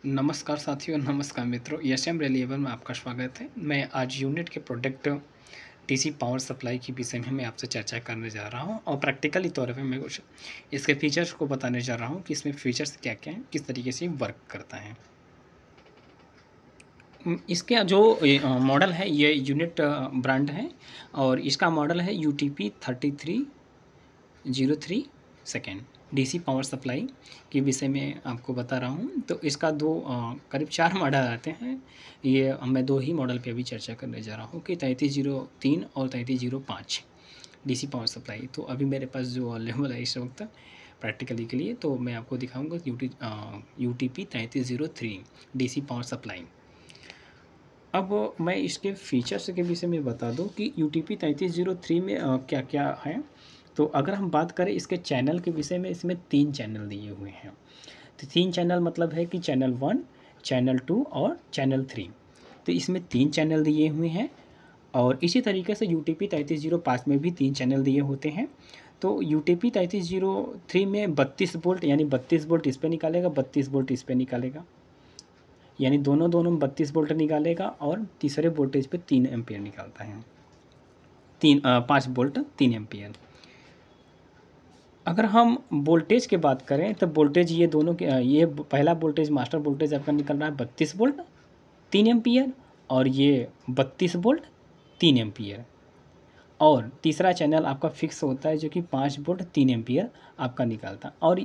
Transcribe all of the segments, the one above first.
नमस्कार साथियों, नमस्कार मित्रों। एसएम रिलायबल में आपका स्वागत है। मैं आज यूनिट के प्रोडक्ट डीसी पावर सप्लाई के विषय में मैं आपसे चर्चा करने जा रहा हूं और प्रैक्टिकली तौर पे मैं कुछ इसके फीचर्स को बताने जा रहा हूं कि इसमें फीचर्स क्या-क्या हैं, किस तरीके से वर्क करता है। इसका जो मॉडल है ये यूनिट ब्रांड है और इसका मॉडल है UTP 3303 second DC power supply के विषय में आपको बता रहा हूँ। तो इसका करीब 4 मॉडल आते हैं। ये मैं 2 ही मॉडल पे अभी चर्चा करने जा रहा हूँ कि 3303 और 3305 डीसी पावर सप्लाई। तो अभी मेरे पास जो अवेलेबल है इस वक्त प्रैक्टिकली के लिए, तो मैं आपको दिखाऊंगा UTP 3303 डीसी पावर सप्लाई। अब मैं इसके फीचर्स के विषय में बता दूं कि UTP 3303 में क्या क्या है। तो अगर हम बात करें इसके चैनल के विषय में, इसमें 3 चैनल दिए हुए हैं। तो 3 चैनल मतलब है कि चैनल 1, चैनल 2 और चैनल 3। तो इसमें 3 चैनल दिए हुए हैं और इसी तरीके से UTP 3305 में भी 3 चैनल दिए होते हैं। तो UTP 3303 में 32 वोल्ट यानी 32 वोल्ट इस पर निकालेगा, 32 वोल्ट इस पर निकालेगा, यानी दोनों में 32 वोल्ट निकालेगा और तीसरे वोल्टेज पे 3 एम्पियर निकालता है। 5 वोल्ट 3 एम्पियर। अगर हम वोल्टेज की बात करें तो वोल्टेज ये दोनों के ये पहला वोल्टेज मास्टर वोल्टेज आपका निकल रहा है 32 वोल्ट 3 एम्पियर और ये 32 वोल्ट 3 एम्पियर। और तीसरा चैनल आपका फिक्स होता है जो कि 5 वोल्ट 3 एम्पियर आपका निकालता है। और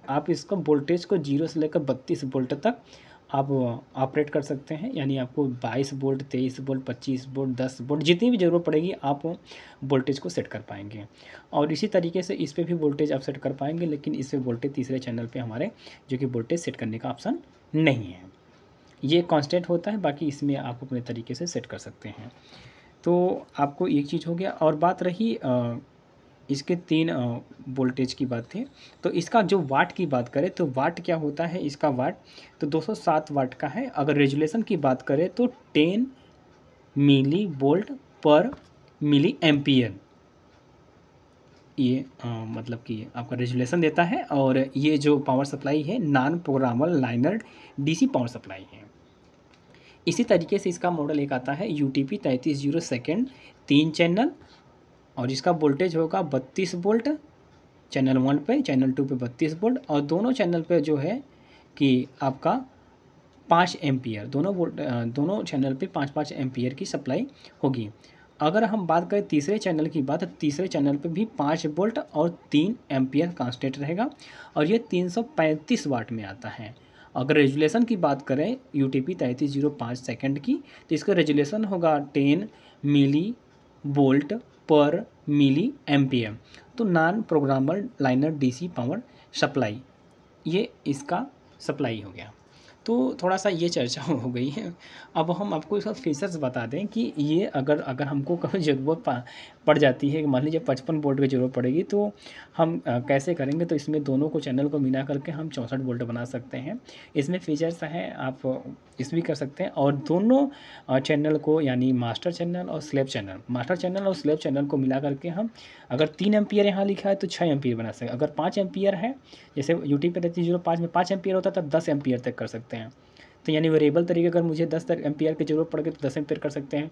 आप इसको वोल्टेज को 0 से लेकर 32 वोल्ट तक आप ऑपरेट कर सकते हैं, यानी आपको 22 वोल्ट 23 वोल्ट 25 वोल्ट 10 वोल्ट जितनी भी ज़रूरत पड़ेगी आप वोल्टेज को सेट कर पाएंगे। और इसी तरीके से इस पे भी वोल्टेज आप सेट कर पाएंगे, लेकिन इस पे वोल्टेज तीसरे चैनल पे हमारे जो कि वोल्टेज सेट करने का ऑप्शन नहीं है, ये कांस्टेंट होता है। बाकी इसमें आप अपने तरीके से सेट कर सकते हैं। तो आपको एक चीज़ हो गया। और बात रही इसके 3 वोल्टेज की बात थी, तो इसका जो वाट की बात करें तो वाट क्या होता है, इसका वाट तो 207 वाट का है। अगर रेजुलेशन की बात करें तो 10 मिली वोल्ट पर मिली एम्पियर ये मतलब कि आपका रेजुलेशन देता है। और ये जो पावर सप्लाई है non programmable liner DC power supply है। इसी तरीके से इसका मॉडल एक आता है UTP 3302 सेकेंड 3 चैनल और इसका वोल्टेज होगा 32 वोल्ट चैनल 1 पे, चैनल 2 पे 32 वोल्ट और दोनों चैनल पे जो है कि आपका 5 एम्पियर दोनों चैनल पे 5-5 एम्पियर की सप्लाई होगी। अगर हम बात करें तीसरे चैनल की बात, तीसरे चैनल पे भी 5 वोल्ट और 3 एम्पियर कांस्टेंट रहेगा और ये 335 वाट में आता है। अगर रेजुलेशन की बात करें UTP 3305 सेकेंड की, तो इसका रेजुलेशन होगा 10 मिली वोल्ट पर मिली एम्पियर। तो non programmable liner DC power supply, ये इसका सप्लाई हो गया। तो थोड़ा सा ये चर्चा हो गई है। अब हम आपको इसका फीचर्स बता दें कि ये अगर हमको कभी ज़रूरत पड़ जाती है, मान लीजिए 55 वोल्ट की ज़रूरत पड़ेगी, तो हम कैसे करेंगे। तो इसमें दोनों को चैनल को मिला करके हम 64 वोल्ट बना सकते हैं। इसमें फीचर्स हैं, आप इस भी कर सकते हैं। और दोनों चैनल को यानी मास्टर चैनल और स्लैब चैनल को मिला करके हम अगर 3 एम्पियर यहाँ लिखा है तो 6 एम्पियर बना सकते हैं। अगर 5 एम्पियर है, जैसे UTP 3305 में 5 एम्पियर होता है तो 10 एम्पियर तक कर सकते हैं। तो यानी वेरिएबल तरीके अगर मुझे 10 एम्पियर की ज़रूरत पड़ गई तो 10 एम्पियर कर सकते हैं।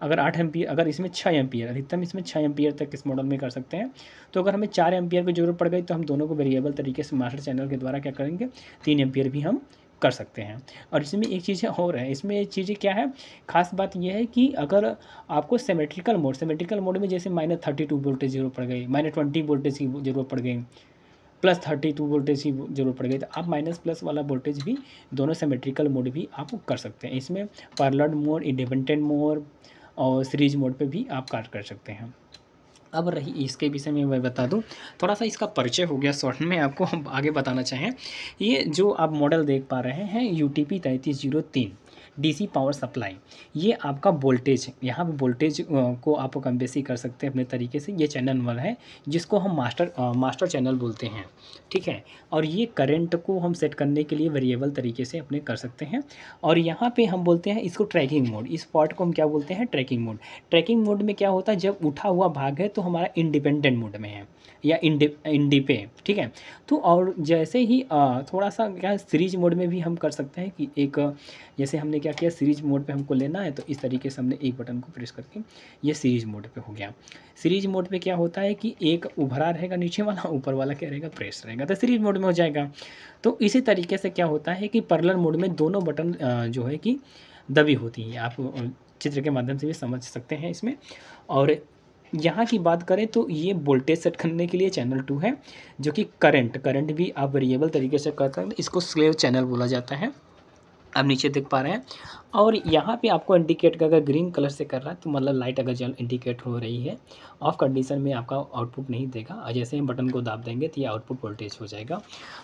अगर 8 एम्पियर, अगर इसमें 6 एम्पियर, अधिकतम इसमें 6 एम्पियर तक इस मॉडल में कर सकते हैं। तो अगर हमें 4 एम्पियर की ज़रूरत पड़ गई तो हम दोनों को वेरिएबल तरीके से मास्टर चैनल के द्वारा क्या करेंगे, 3 एम्पियर भी हम कर सकते हैं। और इसमें एक चीज़ और है, इसमें एक चीज़ क्या है, खास बात यह है कि अगर आपको सिमेट्रिकल मोड में जैसे -32 वोल्टेज ज़रूरत पड़ गई, -20 वोल्टेज की ज़रूरत पड़ गई, +32 वोल्टेज की ज़रूरत पड़ गई, तो आप माइनस प्लस वाला वोल्टेज भी दोनों सिमेट्रिकल मोड भी आप कर सकते हैं। इसमें पैरेलल मोड, इंडिपेंडेंट मोड और सीरीज मोड पे भी आप कार्य कर सकते हैं। अब रही इसके विषय में मैं बता दूं, थोड़ा सा इसका परिचय हो गया शॉर्ट में, आपको हम आगे बताना चाहें। ये जो आप मॉडल देख पा रहे हैं UTP 3303 डीसी पावर सप्लाई, ये आपका वोल्टेज, यहाँ पे वोल्टेज को आप कम बेसी कर सकते हैं अपने तरीके से। ये चैनल 1 है जिसको हम मास्टर चैनल बोलते हैं, ठीक है। और ये करंट को हम सेट करने के लिए वेरिएबल तरीके से अपने कर सकते हैं। और यहाँ पे हम बोलते हैं इसको ट्रैकिंग मोड, इस पार्ट को हम क्या बोलते हैं, ट्रैकिंग मोड। ट्रैकिंग मोड में क्या होता है, जब उठा हुआ भाग है तो हमारा इंडिपेंडेंट मोड में है या इंडी पे, ठीक है। तो और जैसे ही थोड़ा सा क्या सीरीज मोड में भी हम कर सकते हैं कि एक जैसे हमने क्या किया, सीरीज मोड पे हमको लेना है तो इस तरीके से हमने एक बटन को प्रेस करके ये सीरीज मोड पे हो गया। सीरीज मोड पे क्या होता है कि एक उभरा रहेगा नीचे वाला, ऊपर वाला क्या रहेगा, प्रेस रहेगा, तो सीरीज मोड में हो जाएगा। तो इसी तरीके से क्या होता है कि पैरेलल मोड में दोनों बटन जो है कि दबी होती है, आप चित्र के माध्यम से भी समझ सकते हैं इसमें। और यहाँ की बात करें तो ये वोल्टेज सेट करने के लिए चैनल 2 है, जो कि करंट भी आप वेरिएबल तरीके से करते हैं, इसको स्लेव चैनल बोला जाता है, आप नीचे देख पा रहे हैं। और यहाँ पे आपको इंडिकेट अगर ग्रीन कलर से कर रहा है तो मतलब लाइट अगर जल इंडिकेट हो रही है, ऑफ कंडीशन में आपका आउटपुट नहीं देगा, और जैसे हम बटन को दाब देंगे तो ये आउटपुट वोल्टेज हो जाएगा।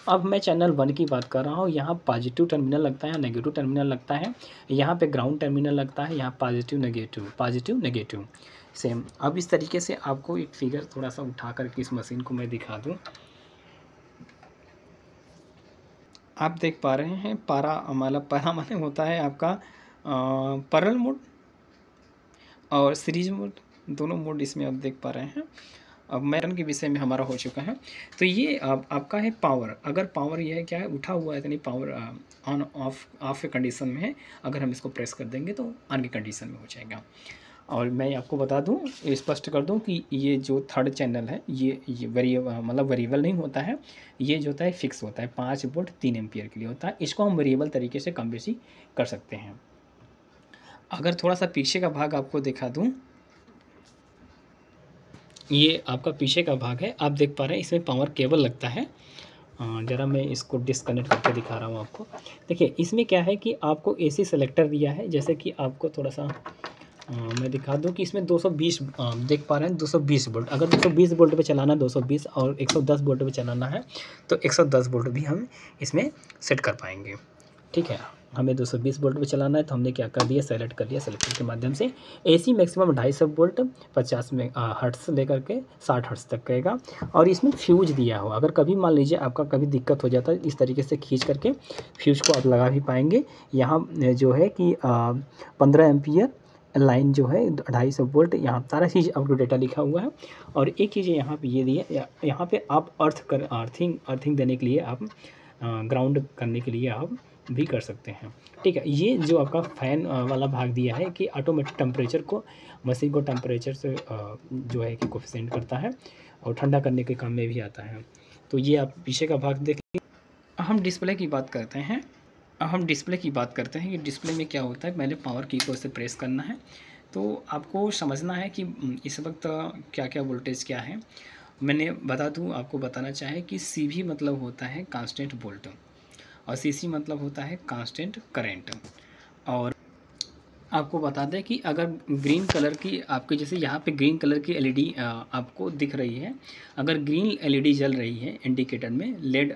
अब मैं चैनल 1 की बात कर रहा हूँ, यहाँ पॉजिटिव टर्मिनल लगता है, नेगेटिव टर्मिनल लगता है, यहाँ पे ग्राउंड टर्मिनल लगता है, यहाँ पॉजिटिव नेगेटिव सेम। अब इस तरीके से आपको एक फिगर थोड़ा सा उठा करके इस मशीन को मैं दिखा दूँ। आप देख पा रहे हैं पारा माने होता है आपका पैरेलल मोड और सीरीज मोड, दोनों मोड इसमें आप देख पा रहे हैं। अब मैरन के विषय में हमारा हो चुका है। तो ये आपका है पावर, अगर पावर ये है क्या है, उठा हुआ है, यानी पावर ऑन ऑफ के कंडीशन में है, अगर हम इसको प्रेस कर देंगे तो ऑन के कंडीशन में हो जाएगा। और मैं आपको बता दूं, स्पष्ट कर दूं कि ये जो थर्ड चैनल है ये वेरिएबल नहीं होता है, ये जो होता है फिक्स होता है, 5 वोल्ट 3 एम्पियर के लिए होता है। इसको हम वेरिएबल तरीके से कम बेसी कर सकते हैं। अगर थोड़ा सा पीछे का भाग आपको दिखा दूं, ये आपका पीछे का भाग है, आप देख पा रहे हैं इसमें पावर केबल लगता है। ज़रा मैं इसको डिस्कनेक्ट करके दिखा रहा हूँ आपको। देखिए इसमें क्या है कि आपको AC सेलेक्टर दिया है, जैसे कि आपको थोड़ा सा मैं दिखा दूं कि इसमें 220 देख पा रहे हैं 220 वोल्ट, अगर 220 वोल्ट पे चलाना 220 और 110 वोल्ट पे चलाना है तो 110 वोल्ट भी हम इसमें सेट कर पाएंगे, ठीक है। हमें 220 वोल्ट पे चलाना है तो हमने क्या कर दिया, सेलेक्ट कर लिया, सेलेक्टर के माध्यम से। AC मैक्सिमम 250 वोल्ट 50 में हर्ट्स लेकर के 60 हर्ट्स तक कहेगा। और इसमें फ्यूज दिया हो, अगर कभी मान लीजिए आपका कभी दिक्कत हो जाता है, इस तरीके से खींच करके फ्यूज को आप लगा भी पाएंगे। यहाँ जो है कि 15 एम्पियर लाइन जो है 250 वोल्ट, यहाँ सारा चीज़ आपको डेटा लिखा हुआ है। और एक चीज़ यहाँ पे ये दी है, यहाँ पे आप अर्थिंग देने के लिए आप ग्राउंड करने के लिए आप भी कर सकते हैं, ठीक है। ये जो आपका फैन वाला भाग दिया है कि ऑटोमेटिक टेम्परेचर को, मशीन को टेम्परेचर से जो है कि कोफिशिएंट करता है और ठंडा करने के काम में भी आता है। तो ये आप पीछे का भाग देख लीजिए। हम डिस्प्ले की बात करते हैं, कि डिस्प्ले में क्या होता है। पहले पावर की को इसे प्रेस करना है, तो आपको समझना है कि इस वक्त क्या क्या वोल्टेज क्या है। मैंने आपको बताना चाहे कि CV मतलब होता है कांस्टेंट वोल्ट और CC मतलब होता है कांस्टेंट करंट। और आपको बता दें कि अगर ग्रीन कलर की आपके, जैसे यहाँ पे ग्रीन कलर की LED आपको दिख रही है, अगर ग्रीन LED जल रही है इंडिकेटर में, लेड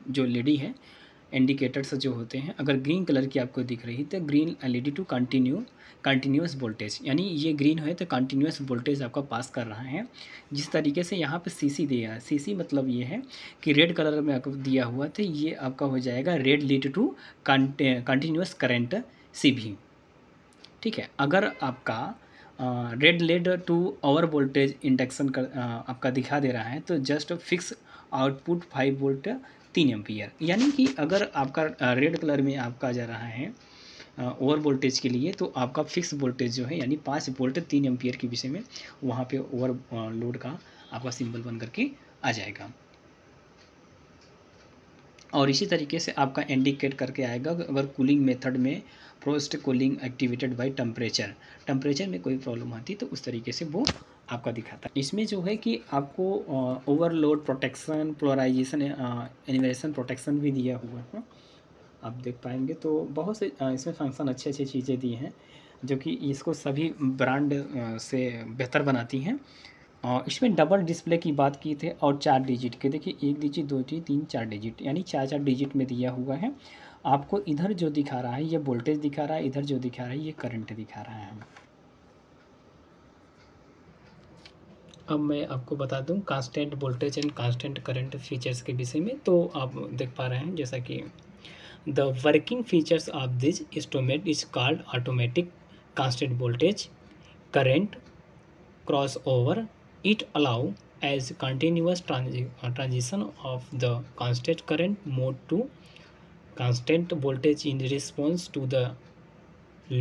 जो LED है इंडिकेटर्स जो होते हैं, अगर ग्रीन कलर की आपको दिख रही है तो green LED to continuous voltage, यानी ये ग्रीन है तो कंटिन्यूस वोल्टेज आपका पास कर रहा है। जिस तरीके से यहाँ पे CC दिया है, CC मतलब ये है कि रेड कलर में आपको दिया हुआ तो ये आपका हो जाएगा red lead to continuous current CV, ठीक है। अगर आपका red LED to over voltage induction आपका दिखा दे रहा है तो just fix output 5 volt 3 ampere, यानी कि अगर आपका रेड कलर में आपका जा रहा है ओवर वोल्टेज के लिए तो आपका फिक्स वोल्टेज जो है यानी 5 वोल्ट 3 एम्पियर के विषय में वहाँ पे ओवर लोड का आपका सिंबल बन करके आ जाएगा। और इसी तरीके से आपका इंडिकेट करके आएगा अगर कूलिंग मेथड में frost cooling activated by temperature में कोई प्रॉब्लम आती तो उस तरीके से वो आपका दिखाता है। इसमें जो है कि आपको overload protection, polarization, inversion protection भी दिया हुआ है, आप देख पाएंगे। तो बहुत से इसमें फंक्शन अच्छी चीज़ें दी हैं जो कि इसको सभी ब्रांड से बेहतर बनाती हैं। इसमें डबल डिस्प्ले की बात की थे और 4 डिजिट के, देखिए 1 डिजिट 2 डिजिट 3 4 डिजिट, यानी 4 डिजिट में दिया हुआ है। आपको इधर जो दिखा रहा है ये वोल्टेज दिखा रहा है, इधर जो दिखा रहा है ये करंट दिखा रहा है। अब मैं आपको बता दूं constant voltage and constant current features के विषय में। तो आप देख पा रहे हैं जैसा कि the working features of this instrument is called automatic constant voltage current cross over. It allow as continuous transition of the constant current mode to constant voltage in response to the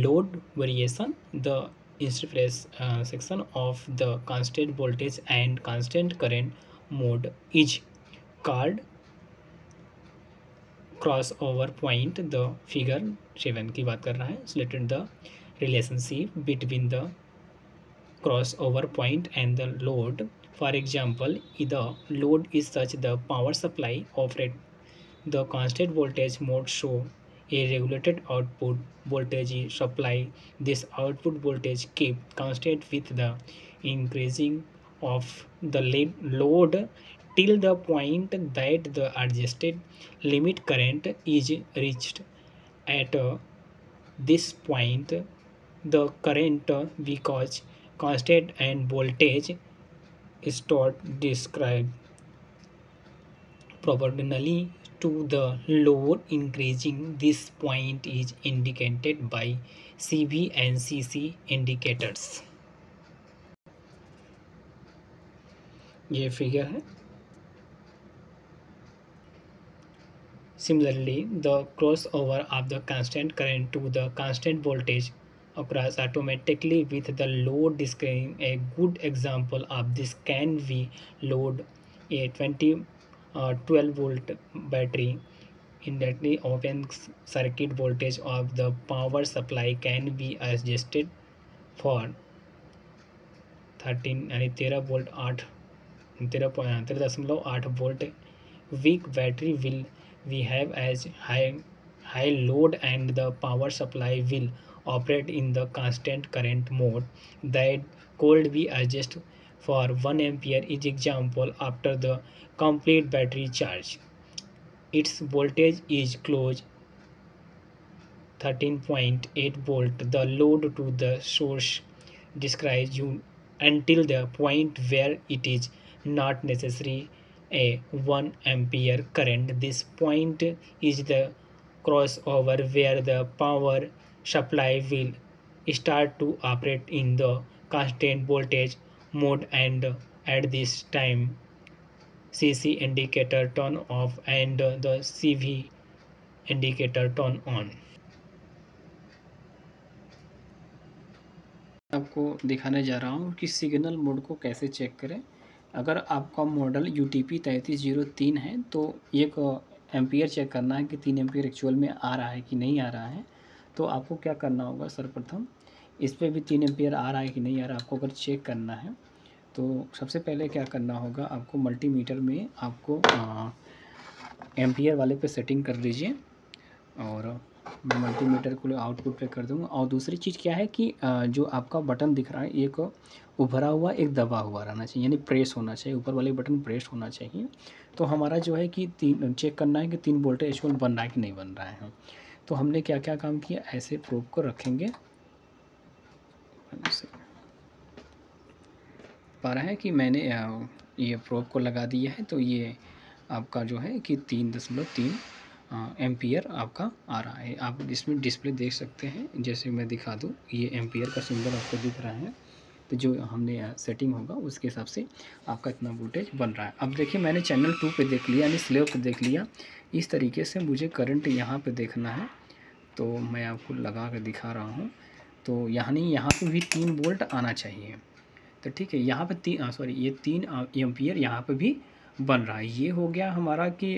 load variation. The intersection of the constant voltage and constant current mode is called crossover point. The figure 7 की बात कर रहा है। Selected the relationship between the crossover point and the load. For example, if the load is such the power supply operate the constant voltage mode show a regulated output voltage supply. This output voltage keep constant with the increasing of the load till the point that the adjusted limit current is reached. At this point the current because constant and voltage stored described proportionally to the load increasing. This point is indicated by CV and CC indicators. ये figure है। Similarly, the crossover of the constant current to the constant voltage occurs automatically with the load describing. A good example of this can be load a 12 volt battery. In that the open circuit voltage of the power supply can be adjusted for 13 volt 13.8 volt. Weak battery will we have as high load and the power supply will operate in the constant current mode that could be adjusted for 1 ampere. Is example after the complete battery charge. Its voltage is close 13.8 volt. The load to the source describes you until the point where it is not necessary a 1 ampere current. This point is the crossover where the power supply will start to operate in the constant voltage mode, and at this time CC indicator turn off and the CV indicator turn on. आपको दिखाने जा रहा हूँ कि signal mode को कैसे check करें। अगर आपका मॉडल UTP 3303 है तो एक एम्पियर चेक करना है कि 3 एम्पियर एक्चुअल में आ रहा है कि नहीं आ रहा है। तो आपको क्या करना होगा, सर्वप्रथम इस पर भी 3 एम्पियर आ रहा है कि नहीं आ रहा है, आपको अगर चेक करना है तो सबसे पहले क्या करना होगा, आपको मल्टीमीटर में आपको एम्पियर वाले पे सेटिंग कर लीजिए और मैं मल्टीमीटर को आउटपुट पे कर दूँगा। और दूसरी चीज़ क्या है कि जो आपका बटन दिख रहा है एक उभरा हुआ एक दबा हुआ रहना चाहिए, यानी प्रेस होना चाहिए, ऊपर वाले बटन प्रेस होना चाहिए। तो हमारा जो है कि चेक करना है कि 3 वोल्टेज एक्चुअल बन रहा है कि नहीं बन रहा है। तो हमने क्या क्या काम किया, ऐसे प्रोब को रखेंगे, पा रहा है कि मैंने ये प्रोब को लगा दिया है। तो ये आपका जो है कि 3.3 एम्पियर आपका आ रहा है। आप इसमें डिस्प्ले देख सकते हैं, जैसे मैं दिखा दूं, ये एम्पियर का सिंबल आपको दिख रहा है। तो जो हमने सेटिंग होगा उसके हिसाब से आपका इतना वोल्टेज बन रहा है। अब देखिए मैंने चैनल 2 पे देख लिया, यानी स्लेव पे देख लिया। इस तरीके से मुझे करंट यहाँ पे देखना है, तो मैं आपको लगा कर दिखा रहा हूँ। तो यहाँ पे भी 3 वोल्ट आना चाहिए। तो ठीक है, यहाँ पे ये 3 एम्पियर यहाँ पे भी बन रहा है। ये हो गया हमारा कि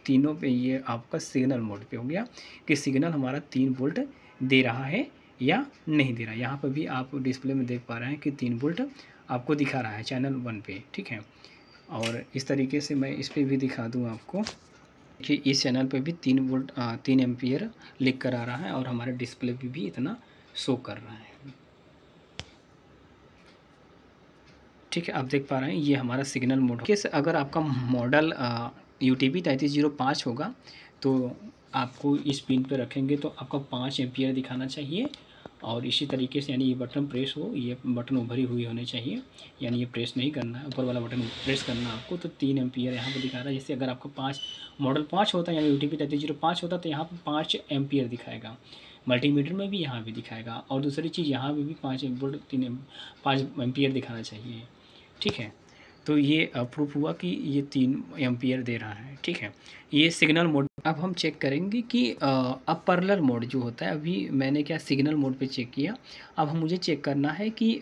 तीनों पे ये आपका सिग्नल मोड पे हो गया कि सिग्नल हमारा 3 वोल्ट दे रहा है या नहीं दे रहा है। यहाँ पे भी आप डिस्प्ले में देख पा रहे हैं कि 3 वोल्ट आपको दिखा रहा है चैनल 1 पे, ठीक है। और इस तरीके से मैं इस पर भी दिखा दूँ आपको कि इस चैनल पे भी 3 वोल्ट 3 एम्पियर लिख कर आ रहा है और हमारे डिस्प्ले पे भी इतना शो कर रहा है, ठीक है। आप देख पा रहे हैं ये हमारा सिग्नल मोड। कैसे अगर आपका मॉडल UTP 3305 होगा तो आपको इस पिन पे रखेंगे तो आपका 5 एम्पियर दिखाना चाहिए। और इसी तरीके से यानी ये बटन प्रेस हो, ये बटन उभरी हुई होनी चाहिए, यानी ये प्रेस नहीं करना है, ऊपर वाला बटन प्रेस करना है आपको। तो 3 एम्पियर यहाँ पे दिखा रहा है। जैसे अगर आपका 5 मॉडल 5 होता है यानी UTP 3305 होता तो यहाँ पर 5 एम्पियर दिखाएगा। मल्टीमीटर में भी यहाँ भी दिखाएगा। और दूसरी चीज़ यहाँ पे भी 5 वोल्ट 5 एम्पियर दिखाना चाहिए। ठीक है, तो ये प्रूफ हुआ कि ये 3 एम्पियर दे रहा है। ठीक है, ये सिग्नल मोड। अब हम चेक करेंगे कि अब पैरेलल मोड जो होता है, अभी मैंने क्या सिग्नल मोड पे चेक किया। अब मुझे चेक करना है कि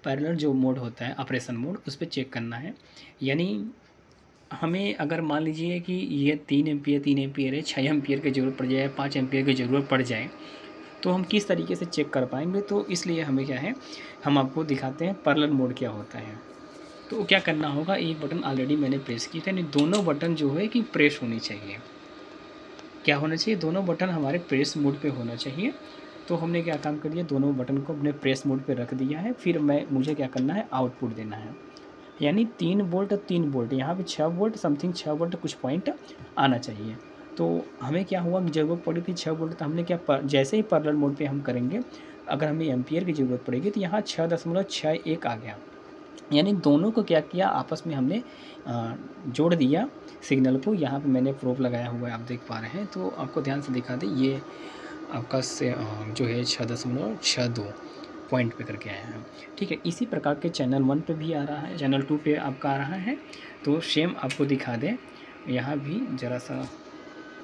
पैरेलल जो मोड होता है ऑपरेशन मोड, उस पर चेक करना है। यानी हमें अगर मान लीजिए कि ये 3 एम्पियर है, 6 एम्पियर की ज़रूरत पड़ जाए, 5 एम्पियर की ज़रूरत पड़ जाए, तो हम किस तरीके से चेक कर पाएंगे। तो इसलिए हमें क्या है, हम आपको दिखाते हैं पैरेलल मोड क्या होता है। तो क्या करना होगा, एक बटन ऑलरेडी मैंने प्रेस की था, यानी दोनों बटन जो है कि प्रेस होनी चाहिए। क्या होना चाहिए, दोनों बटन हमारे प्रेस मोड पे होना चाहिए। तो हमने क्या काम कर दिया, दोनों बटन को अपने प्रेस मोड पे रख दिया है। फिर मुझे क्या करना है, आउटपुट देना है। यानी 3 वोल्ट 3 वोल्ट, यहाँ पे 6 वोल्ट समथिंग 6 वोल्ट कुछ पॉइंट आना चाहिए। तो हमें क्या हुआ, ज़रूरत पड़ी थी 6 वोल्ट, तो हमने क्या जैसे ही पैरेलल मोड पे हम करेंगे, अगर हमें एम्पियर की ज़रूरत पड़ेगी तो यहाँ 6.61 आ गया। यानी दोनों को क्या किया, आपस में हमने जोड़ दिया सिग्नल को। यहाँ पे मैंने प्रोब लगाया हुआ है, आप देख पा रहे हैं। तो आपको ध्यान से दिखा दें, ये आपका जो है 6.62 पॉइंट पे करके आया है। ठीक है, इसी प्रकार के चैनल 1 पे भी आ रहा है, चैनल 2 पे आपका आ रहा है। तो सेम आपको दिखा दें, यहाँ भी ज़रा सा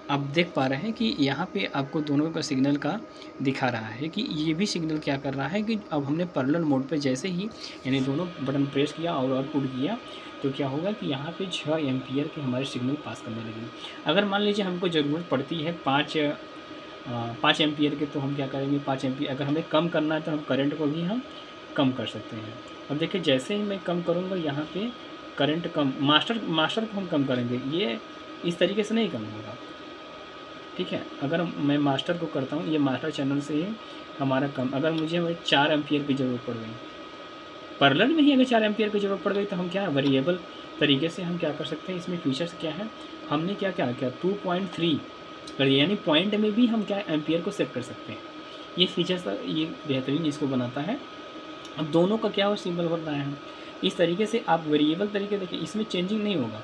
आप देख पा रहे हैं कि यहाँ पे आपको दोनों का सिग्नल का दिखा रहा है कि ये भी सिग्नल क्या कर रहा है कि अब हमने पैरेलल मोड पे जैसे ही यानी दोनों बटन प्रेस किया और आउटपुट किया, तो क्या होगा कि यहाँ पे 6 एम्पियर के हमारे सिग्नल पास करने लगे। अगर मान लीजिए हमको ज़रूरत पड़ती है 5 एम्पियर के, तो हम क्या करेंगे, 5 एम्पियर अगर हमें कम करना है तो हम करंट को भी हम कम कर सकते हैं। अब देखिए, जैसे ही मैं कम करूँगा यहाँ पे करंट कम, मास्टर को हम कम करेंगे, ये इस तरीके से नहीं कम होगा। ठीक है, अगर मैं मास्टर को करता हूँ, ये मास्टर चैनल से ही हमारा कम, अगर मुझे 4 एम्पियर की ज़रूरत पड़ गई, पैरेलल में ही अगर 4 एम्पियर की ज़रूरत पड़ गई, तो हम क्या वेरिएबल तरीके से हम क्या कर सकते हैं, इसमें फीचर्स क्या है, हमने क्या क्या किया 2.3 कर दिया, यानी पॉइंट में भी हम क्या एम्पियर को सेट कर सकते हैं। ये फीचर्स ये बेहतरीन इसको बनाता है। अब दोनों का क्या हो, सिंबल बन रहा है। इस तरीके से आप वेरिएबल तरीके देखिए, इसमें चेंजिंग नहीं होगा।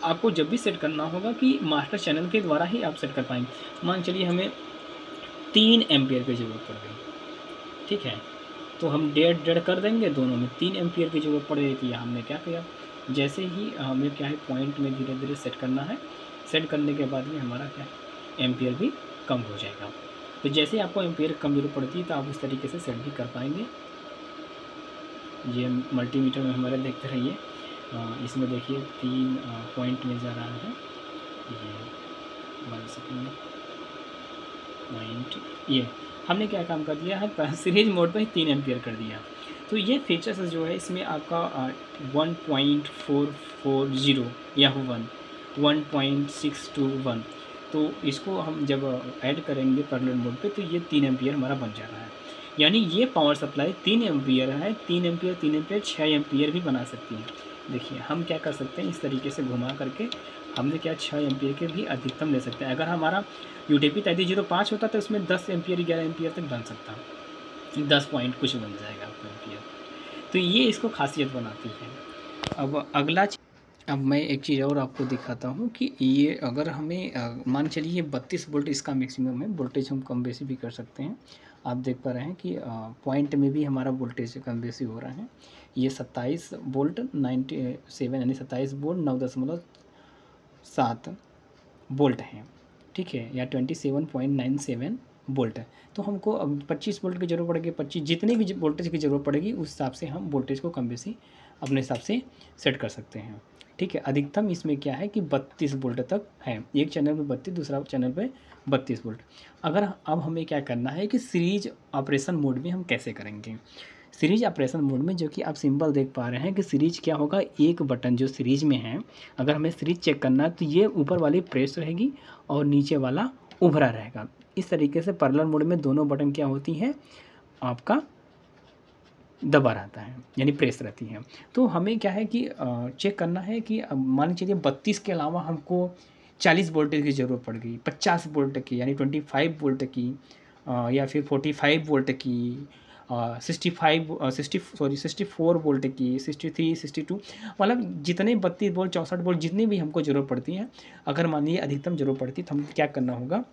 आपको जब भी सेट करना होगा कि मास्टर चैनल के द्वारा ही आप सेट कर पाएंगे। मान चलिए हमें 3 एम्पियर की ज़रूरत पड़ गई, ठीक है, तो हम डेढ़ कर देंगे, दोनों में 3 एम्पियर की ज़रूरत पड़ गई थी। हमने क्या किया, जैसे ही हमें क्या है पॉइंट में धीरे धीरे सेट करना है, सेट करने के बाद में हमारा क्या है एम्पियर भी कम हो जाएगा। तो जैसे आपको एम्पियर कम जरूरत पड़ती है तो आप इस तरीके से सेट भी कर पाएंगे। ये मल्टीमीटर में हमारे देखते रहिए, इसमें देखिए 3 पॉइंट में जा रहा है, ये 1 सेकेंड पॉइंट, ये हमने क्या काम कर दिया है, सीरीज मोड पर ही 3 एम्पियर कर दिया। तो ये फीचर्स जो है इसमें आपका 1.440 या 1.621, तो इसको हम जब ऐड करेंगे पैरेलल मोड पे, तो ये 3 एम्पियर हमारा बन जा रहा है। यानी ये पावर सप्लाई 3 एम्पियर है, 3 एम्पियर 6 एम्पियर भी बना सकती है। देखिए हम क्या कर सकते हैं, इस तरीके से घुमा करके हमने क्या 6 एम्पियर के भी अधिकतम ले सकते हैं। अगर हमारा UTP 3305 होता तो उसमें 10 एम्पियर 11 एम्पियर तक बन सकता, 10 पॉइंट कुछ बन जाएगा आपका एम्पियर। तो ये इसको खासियत बनाती है। अब मैं एक चीज़ और आपको दिखाता हूँ कि ये अगर हमें मान चलिए 32 वोल्ट इसका मैक्सिमम है, वोल्टेज हम कम बेसी भी कर सकते हैं। आप देख पा रहे हैं कि पॉइंट में भी हमारा वोल्टेज कम बेसी हो रहा है। ये 27 वोल्ट 97 यानी 27 वोल्ट 9.7 वोल्ट है, ठीक है, या 27.97 वोल्ट है। तो हमको अब 25 वोल्ट की ज़रूरत पड़ेगी, 25 जितनी भी वोल्टेज की ज़रूरत पड़ेगी उस हिसाब से हम वोल्टेज को कम बेसी अपने हिसाब से सेट कर सकते हैं। ठीक है, अधिकतम इसमें क्या है कि 32 वोल्ट तक है, एक चैनल पे 32, दूसरा चैनल पे 32 वोल्ट। अगर अब हमें क्या करना है कि सीरीज ऑपरेशन मोड में हम कैसे करेंगे। सीरीज ऑपरेशन मोड में जो कि आप सिंबल देख पा रहे हैं कि सीरीज क्या होगा, एक बटन जो सीरीज में है, अगर हमें सीरीज चेक करना है तो ये ऊपर वाली प्रेस रहेगी और नीचे वाला उभरा रहेगा। इस तरीके से पैरेलल मोड में दोनों बटन क्या होती हैं, आपका दबा रहता है, यानी प्रेस रहती है। तो हमें क्या है कि चेक करना है कि मान लीजिए 32 के अलावा हमको 40 वोल्टेज की ज़रूरत पड़ गई, 50 वोल्ट की यानी 25 वोल्ट की, या फिर 45 वोल्ट की, 64 वोल्ट की, 63, 62, मतलब जितने 32 वोल्ट, 64 वोल्ट जितनी भी हमको ज़रूरत पड़ती है, अगर मान लीजिए अधिकतम ज़रूरत पड़ती है तो हमको क्या करना होगा।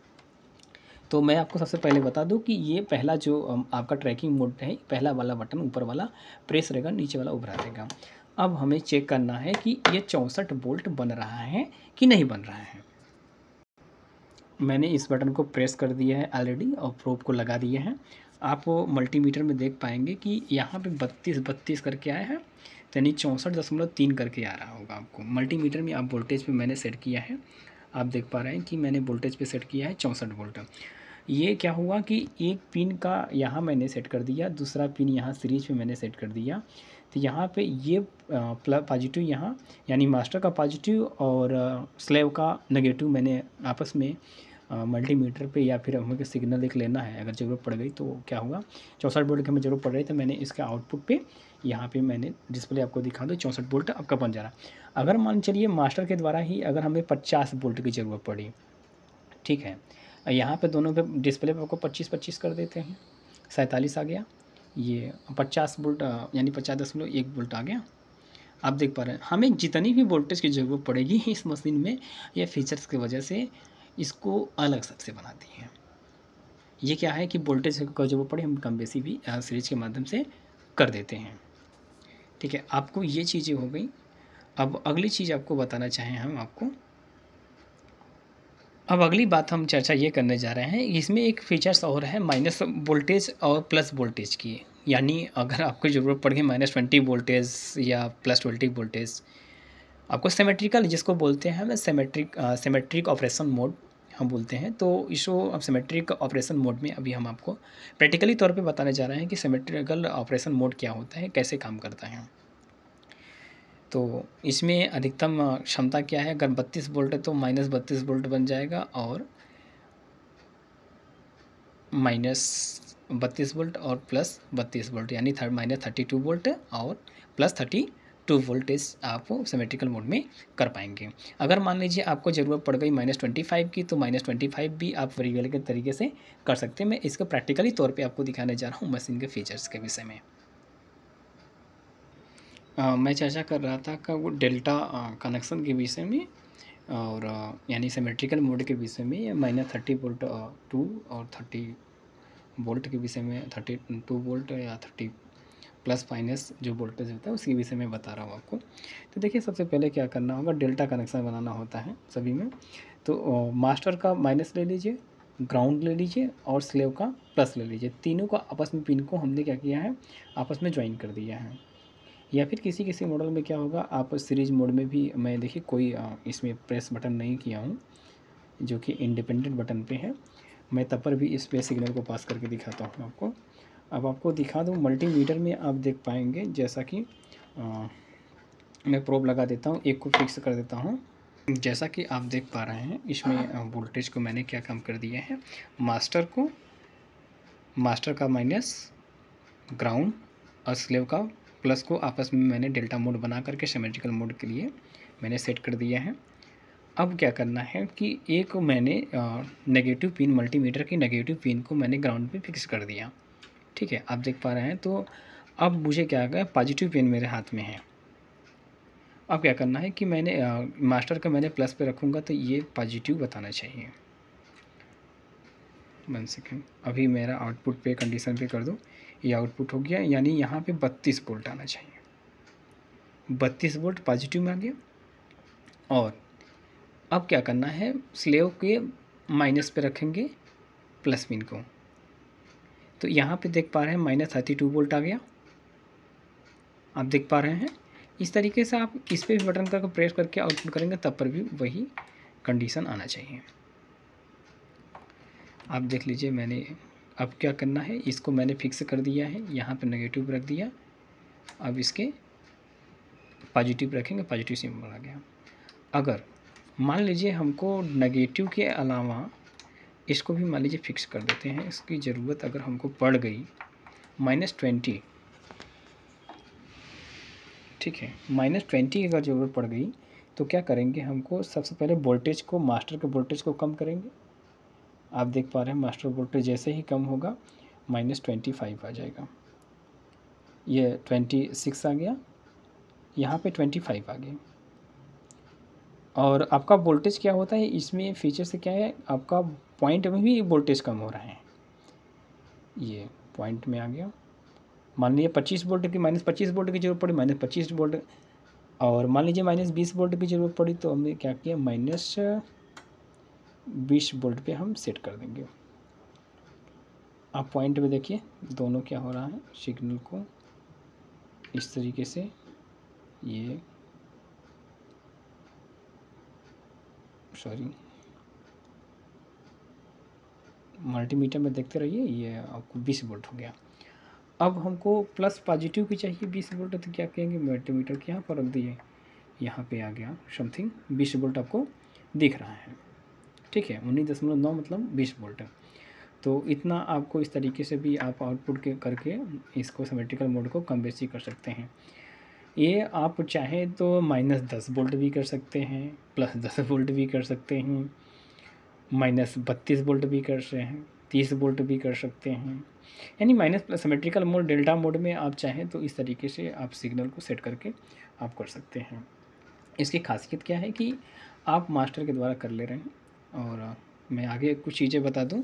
तो मैं आपको सबसे पहले बता दूं कि ये पहला जो आपका ट्रैकिंग मोड है, पहला वाला बटन ऊपर वाला प्रेस रहेगा, नीचे वाला उभरा रहेगा। अब हमें चेक करना है कि ये 64 वोल्ट बन रहा है कि नहीं बन रहा है। मैंने इस बटन को प्रेस कर दिया है ऑलरेडी और प्रोब को लगा दिया है। आप मल्टीमीटर में देख पाएंगे कि यहाँ पे 32 करके आया है, यानी 64.3 करके आ रहा होगा आपको। मल्टीमीटर में आप वोल्टेज पे मैंने सेट किया है, आप देख पा रहे हैं कि मैंने वोल्टेज पे सेट किया है 64 वोल्ट। ये क्या हुआ कि एक पिन का यहाँ मैंने सेट कर दिया, दूसरा पिन यहाँ सीरीज पे मैंने सेट कर दिया। तो यहाँ पे ये पॉजिटिव यहाँ यानी मास्टर का पॉजिटिव और स्लेव का नेगेटिव मैंने आपस में मल्टीमीटर पे या फिर हमें सिग्नल एक लेना है, अगर ज़रूरत पड़ गई तो क्या होगा। 64 वोल्ट की हमें ज़रूरत पड़ रही तो मैंने इसका आउटपुट पे यहाँ पे मैंने डिस्प्ले आपको दिखा दो 64 वोल्ट आपका बन जा रहा। अगर मान चलिए मास्टर के द्वारा ही अगर हमें 50 वोल्ट की ज़रूरत पड़ी, ठीक है, यहाँ पे दोनों पे डिस्प्ले पे आपको 25 कर देते हैं, 47 आ गया। ये 50 वोल्ट यानी 50.1 वोल्ट आ गया। आप देख पा रहे हैं हमें जितनी भी वोल्टेज की ज़रूरत पड़ेगी इस मशीन में, ये फीचर्स की वजह से इसको अलग सबसे बनाती है। ये क्या है कि वोल्टेज का ज़रूरत पड़े हम कम बेसी भी सीरीज के माध्यम से कर देते हैं। ठीक है, आपको ये चीज़ें हो गई। अब अगली चीज़ आपको बताना चाहें हम आपको, अब अगली बात हम चर्चा ये करने जा रहे हैं, इसमें एक फीचर्स और है माइनस वोल्टेज और प्लस वोल्टेज की। यानी अगर आपको ज़रूरत पड़ गई -20 वोल्टेज या +20 वोल्टेज, आपको सिमेट्रिकल जिसको बोलते हैं हम सिमेट्रिक ऑपरेशन मोड हम बोलते हैं। तो इसको अब सिमेट्रिक ऑपरेशन मोड में अभी हम आपको प्रैक्टिकली तौर पे बताने जा रहे हैं कि सिमेट्रिकल ऑपरेशन मोड क्या होता है, कैसे काम करता है। तो इसमें अधिकतम क्षमता क्या है, अगर 32 वोल्ट है तो -32 वोल्ट बन जाएगा और -32 वोल्ट और +32 वोल्ट यानी -32 वोल्ट और +32 वोल्टेज आप सिमेट्रिकल मोड में कर पाएंगे। अगर मान लीजिए आपको ज़रूरत पड़ गई -25 की, तो -25 भी आप वेरिएबल के तरीके से कर सकते हैं। मैं इसको प्रैक्टिकली तौर पे आपको दिखाने जा रहा हूँ मशीन के फीचर्स के विषय में। मैं चर्चा कर रहा था कि वो डेल्टा कनेक्शन के विषय में और यानी सिमेट्रिकल मोड के विषय में, या -30 वोल्ट 2 और 30 वोल्ट के विषय में, 32 वोल्ट या 30 प्लस माइनस जो वोल्टेज होता है उसके विषय में बता रहा हूँ आपको। तो देखिए सबसे पहले क्या करना होगा, डेल्टा कनेक्शन बनाना होता है सभी में। तो मास्टर का माइनस ले लीजिए, ग्राउंड ले लीजिए और स्लेव का प्लस ले लीजिए। तीनों का आपस में पिन को हमने क्या किया है, आपस में ज्वाइन कर दिया है। या फिर किसी किसी मॉडल में क्या होगा, आप सीरीज मोड में भी, मैं देखिए कोई इसमें प्रेस बटन नहीं किया हूँ जो कि इंडिपेंडेंट बटन पे है, मैं तब पर भी इस पे सिग्नल को पास करके दिखाता हूँ आपको। अब आपको दिखा दूँ मल्टीमीटर में आप देख पाएंगे, जैसा कि मैं प्रोब लगा देता हूँ, एक को फिक्स कर देता हूँ। जैसा कि आप देख पा रहे हैं इसमें वोल्टेज को मैंने क्या काम कर दिया है, मास्टर का माइनस, ग्राउंड और स्लेव का प्लस को आपस में मैंने डेल्टा मोड बना करके सिमेट्रिकल मोड के लिए मैंने सेट कर दिया है। अब क्या करना है कि एक मैंने नेगेटिव पिन, मल्टीमीटर की नेगेटिव पिन को मैंने ग्राउंड पे फिक्स कर दिया। ठीक है, आप देख पा रहे हैं। तो अब मुझे क्या है, पॉजिटिव पिन मेरे हाथ में है। अब क्या करना है कि मैंने मास्टर का मैंने प्लस पे रखूँगा तो ये पॉजिटिव बताना चाहिए। 1 सेकेंड, अभी मेरा आउटपुट पे कंडीशन पे कर दो, ये आउटपुट हो गया, यानी यहाँ पे 32 वोल्ट आना चाहिए। 32 वोल्ट पॉजिटिव में आ गया। और अब क्या करना है, स्लेव के माइनस पे रखेंगे प्लस पिन को, तो यहाँ पे देख पा रहे हैं -32 वोल्ट आ गया। आप देख पा रहे हैं इस तरीके से आप इस पे भी बटन करके प्रेस करके आउटपुट करेंगे तब पर भी वही कंडीशन आना चाहिए। आप देख लीजिए, मैंने अब क्या करना है, इसको मैंने फिक्स कर दिया है, यहाँ पे नेगेटिव रख दिया। अब इसके पॉजिटिव रखेंगे, पॉजिटिव सिंबल आ गया। अगर मान लीजिए हमको नेगेटिव के अलावा इसको भी मान लीजिए फिक्स कर देते हैं, इसकी ज़रूरत अगर हमको पड़ गई -20, ठीक है, -20 की अगर ज़रूरत पड़ गई तो क्या करेंगे, हमको सबसे पहले वोल्टेज को, मास्टर के वोल्टेज को कम करेंगे। आप देख पा रहे हैं मास्टर वोल्टेज जैसे ही कम होगा -25 आ जाएगा, ये 26 आ गया, यहाँ पे 25 आ गया। और आपका वोल्टेज क्या होता है इसमें फीचर से क्या है, आपका पॉइंट में भी वोल्टेज कम हो रहा है, ये पॉइंट में आ गया। मान लीजिए 25 वोल्ट की -25 वोल्ट की ज़रूरत पड़ी, -25 वोल्ट, और मान लीजिए -20 वोल्ट की ज़रूरत पड़ी तो हमने क्या किया, -20 वोल्ट पे हम सेट कर देंगे। आप पॉइंट में देखिए दोनों क्या हो रहा है, सिग्नल को इस तरीके से, ये सॉरी मल्टीमीटर में देखते रहिए, ये आपको 20 वोल्ट हो गया। अब हमको प्लस पॉजिटिव की चाहिए 20 वोल्ट, तो क्या कहेंगे, मल्टीमीटर के यहाँ पर रख दिए, यहाँ पे आ गया समथिंग 20 वोल्ट आपको दिख रहा है, ठीक है, 19.9 मतलब 20 वोल्ट। तो इतना आपको इस तरीके से भी आप आउटपुट के करके इसको सिमेट्रिकल मोड को कम बेसी कर सकते हैं। ये आप चाहें तो -10 वोल्ट भी कर सकते हैं, +10 वोल्ट भी कर सकते हैं, -32 वोल्ट भी कर सकते हैं, 30 वोल्ट भी कर सकते हैं, यानी minus plus symmetrical mode, delta mode में आप चाहें तो इस तरीके से आप सिग्नल को सेट करके आप कर सकते हैं। इसकी खासियत क्या है कि आप मास्टर के द्वारा कर ले रहे हैं। और मैं आगे कुछ चीज़ें बता दूं।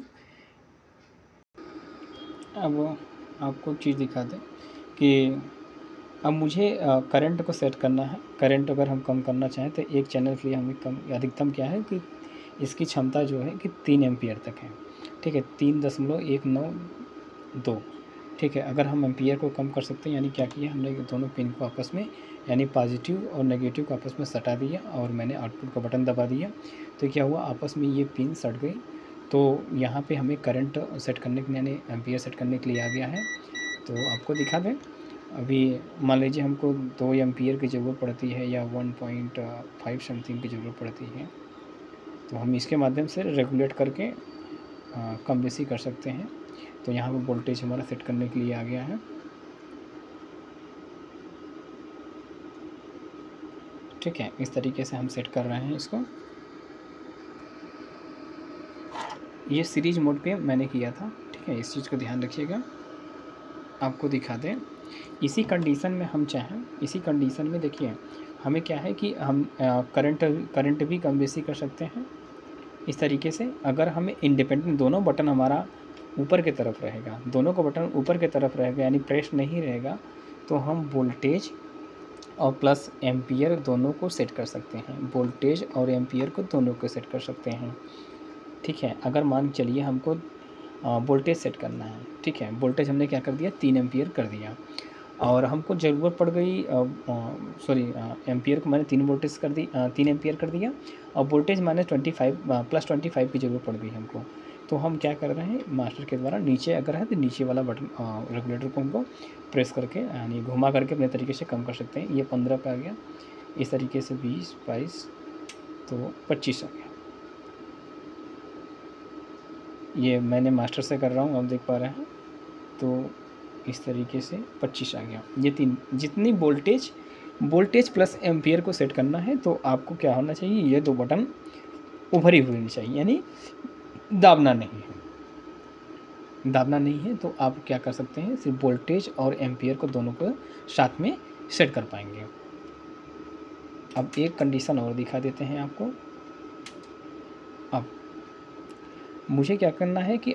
अब आपको चीज़ दिखा दें कि अब मुझे करंट को सेट करना है। करंट अगर हम कम करना चाहें तो एक चैनल के लिए हमें कम, अधिकतम क्या है कि इसकी क्षमता जो है कि 3 एम्पियर तक है, ठीक है, 3.192, ठीक है। अगर हम एम्पियर को कम कर सकते हैं, यानी क्या किया हमने, दोनों पिन को आपस में, यानी पॉजिटिव और नेगेटिव को आपस में सटा दिया और मैंने आउटपुट का बटन दबा दिया, तो क्या हुआ, आपस में ये पिन सट गई। तो यहाँ पे हमें करंट सेट करने के लिए, यानी एम्पियर सेट करने के लिए आ गया है। तो आपको दिखा दें, अभी मान लीजिए हमको 2 एम्पियर की ज़रूरत पड़ती है या 1.5 समथिंग की ज़रूरत पड़ती है, तो हम इसके माध्यम से रेगुलेट करके कम बेसी कर सकते हैं। तो यहाँ पर वोल्टेज हमारा सेट करने के लिए आ गया है, ठीक है। इस तरीके से हम सेट कर रहे हैं इसको। ये सीरीज मोड पे मैंने किया था, ठीक है, इस चीज़ को ध्यान रखिएगा। आपको दिखा दें, इसी कंडीशन में हम चाहें, इसी कंडीशन में देखिए हमें क्या है कि हम करंट भी कम बेसी कर सकते हैं इस तरीके से। अगर हमें इंडिपेंडेंट, दोनों बटन हमारा ऊपर की तरफ रहेगा, दोनों का बटन ऊपर की तरफ रहेगा, यानी प्रेस नहीं रहेगा, तो हम वोल्टेज और प्लस एम्पियर दोनों को सेट कर सकते हैं। वोल्टेज और एम्पियर को दोनों को सेट कर सकते हैं, ठीक है। अगर मान चलिए हमको वोल्टेज सेट करना है, ठीक है, वोल्टेज हमने क्या कर दिया, 3 एम्पियर कर दिया, और हमको ज़रूरत पड़ गई एम्पियर को मैंने 3 वोल्टेज कर दी, 3 एम्पियर कर दिया, और वोल्टेज +25 की ज़रूरत पड़ गई हमको। तो हम क्या कर रहे हैं, मास्टर के द्वारा नीचे अगर है तो नीचे वाला बटन रेगुलेटर को हमको प्रेस करके, यानी घुमा करके अपने तरीके से कम कर सकते हैं। ये 15 पे आ गया, इस तरीके से 20, 22, तो 25 आ गया। ये मैंने मास्टर से कर रहा हूँ, आप देख पा रहे हैं, तो इस तरीके से 25 आ गया। ये 3, जितनी वोल्टेज प्लस एम्पियर को सेट करना है, तो आपको क्या होना चाहिए, ये 2 बटन उभरी हुई होनी चाहिए, यानी दाबना नहीं है। तो आप क्या कर सकते हैं, सिर्फ वोल्टेज और एम्पियर को दोनों को साथ में सेट कर पाएंगे। अब एक कंडीशन और दिखा देते हैं आपको। अब मुझे क्या करना है कि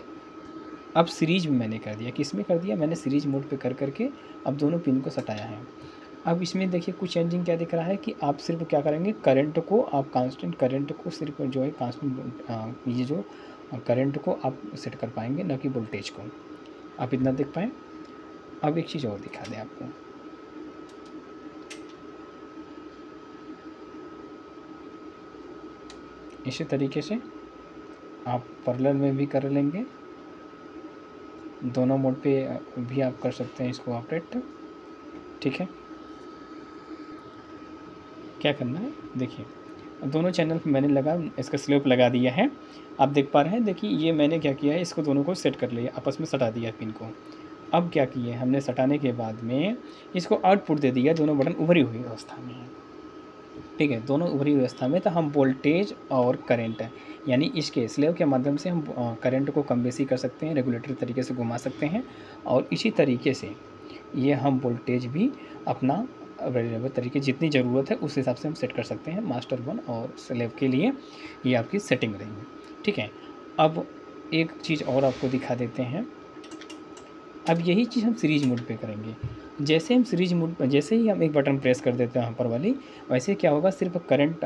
अब सीरीज में मैंने कर दिया, किस में कर दिया, मैंने सीरीज मोड पे कर करके अब दोनों पिन को सटाया है। अब इसमें देखिए कुछ चेंजिंग क्या दिख रहा है कि आप सिर्फ क्या करेंगे, करंट को आप कांस्टेंट, करंट को सिर्फ जो है कांस्टेंट, ये जो करंट को आप सेट कर पाएंगे, ना कि वोल्टेज को। आप इतना देख पाएँ। अब एक चीज़ और दिखा दें आपको, इसी तरीके से आप पैरेलल में भी कर लेंगे, दोनों मोड पे भी आप कर सकते हैं इसको ऑपरेट, ठीक है। क्या करना है, देखिए दोनों चैनल पे मैंने इसका स्लोप लगा दिया है, आप देख पा रहे हैं। देखिए ये मैंने क्या किया है, इसको दोनों को सेट कर लिया, आपस में सटा दिया पिन को। अब क्या किए हमने, सटाने के बाद में इसको आउटपुट दे दिया, दोनों बटन उभरी हुई अवस्था में है, ठीक है, दोनों ऊपरी व्यवस्था में, तो हम वोल्टेज और करंट यानी इसके स्लेव के माध्यम से हम करंट को कम बेसी कर सकते हैं, रेगुलेटरी तरीके से घुमा सकते हैं। और इसी तरीके से ये हम वोल्टेज भी अपना अवेलेबल तरीके जितनी ज़रूरत है उस हिसाब से हम सेट कर सकते हैं। मास्टर 1 और स्लेव के लिए ये आपकी सेटिंग रहेगी। ठीक है, अब एक चीज़ और आपको दिखा देते हैं। अब यही चीज़ हम सीरीज मोड पे करेंगे। जैसे हम सीरीज मोड पर, जैसे ही हम एक बटन प्रेस कर देते हैं यहाँ पर वाली, वैसे क्या होगा, सिर्फ करंट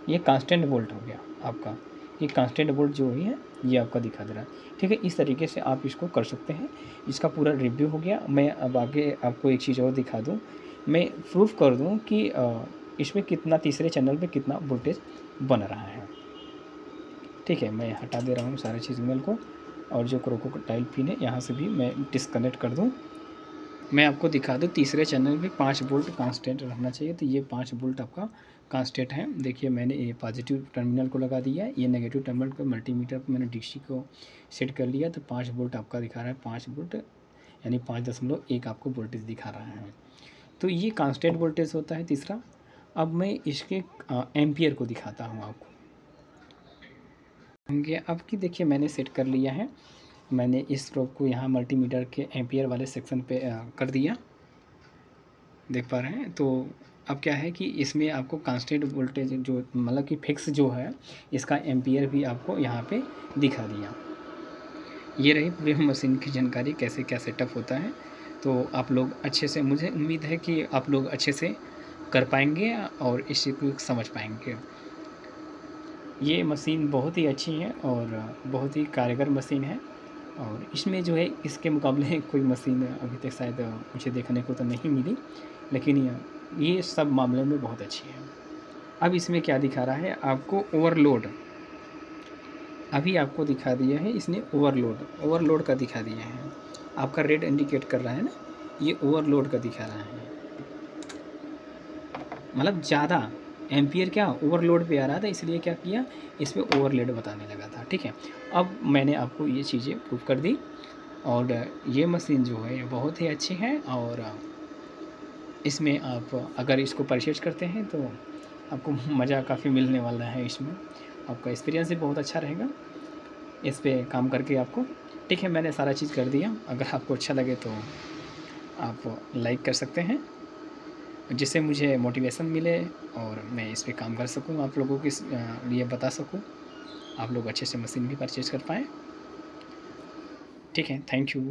ये कांस्टेंट वोल्ट हो गया आपका। ये कांस्टेंट वोल्ट जो है ये आपका दिखा दे रहा है। ठीक है, इस तरीके से आप इसको कर सकते हैं। इसका पूरा रिव्यू हो गया। मैं अब आगे आपको एक चीज़ और दिखा दूँ, मैं प्रूफ कर दूँ कि इसमें कितना, तीसरे चैनल पे कितना वोल्टेज बन रहा है। ठीक है, मैं हटा दे रहा हूँ सारे चीज़ मेल को, और जो क्रोकोडाइल पिन है यहाँ से भी मैं डिस्कनेक्ट कर दूँ। मैं आपको दिखा दूँ, तीसरे चैनल पे 5 वोल्ट कांस्टेंट रहना चाहिए, तो ये 5 वोल्ट आपका कांस्टेंट है। देखिए मैंने ये पॉजिटिव टर्मिनल को लगा दिया है, ये नेगेटिव टर्मिनल को मल्टीमीटर पर मैंने डीसी को सेट कर लिया, तो 5 वोल्ट आपका दिखा रहा है। 5 वोल्ट यानी 5.1 आपको वोल्टेज दिखा रहा है। तो ये कांस्टेंट वोल्टेज होता है तीसरा। अब मैं इसके एम्पियर को दिखाता हूँ आपको। अब की देखिए मैंने सेट कर लिया है, मैंने इस प्रोब को यहाँ मल्टीमीटर के एम्पियर वाले सेक्शन पे कर दिया, देख पा रहे हैं। तो अब क्या है कि इसमें आपको कांस्टेंट वोल्टेज जो मतलब कि फिक्स जो है, इसका एम्पियर भी आपको यहाँ पे दिखा दिया। ये रही पूरी मशीन की जानकारी, कैसे क्या सेटअप होता है। तो आप लोग अच्छे से, मुझे उम्मीद है कि आप लोग अच्छे से कर पाएंगे और इसी को समझ पाएंगे। ये मशीन बहुत ही अच्छी है और बहुत ही कारगर मशीन है, और इसमें जो है इसके मुकाबले कोई मशीन अभी तक शायद मुझे देखने को तो नहीं मिली, लेकिन ये सब मामले में बहुत अच्छी है। अब इसमें क्या दिखा रहा है आपको, ओवरलोड। अभी आपको दिखा दिया है इसने ओवरलोड का दिखा दिया है। आपका रेड इंडिकेट कर रहा है ना, ये ओवरलोड का दिखा रहा है, मतलब ज़्यादा एम्पियर क्या ओवरलोड पे आ रहा था, इसलिए क्या किया, इसमें ओवरलोड बताने लगा था। ठीक है, अब मैंने आपको ये चीज़ें प्रूफ कर दी, और ये मशीन जो है बहुत ही अच्छी है, और इसमें आप अगर इसको परचेज करते हैं तो आपको मज़ा काफ़ी मिलने वाला है। इसमें आपका एक्सपीरियंस भी बहुत अच्छा रहेगा इस पर काम करके आपको। ठीक है, मैंने सारा चीज़ कर दिया। अगर आपको अच्छा लगे तो आप लाइक कर सकते हैं, जिससे मुझे मोटिवेशन मिले और मैं इस पे काम कर सकूं, आप लोगों के लिए बता सकूं, आप लोग अच्छे से मशीन भी परचेज़ कर पाएँ। ठीक है, थैंक यू।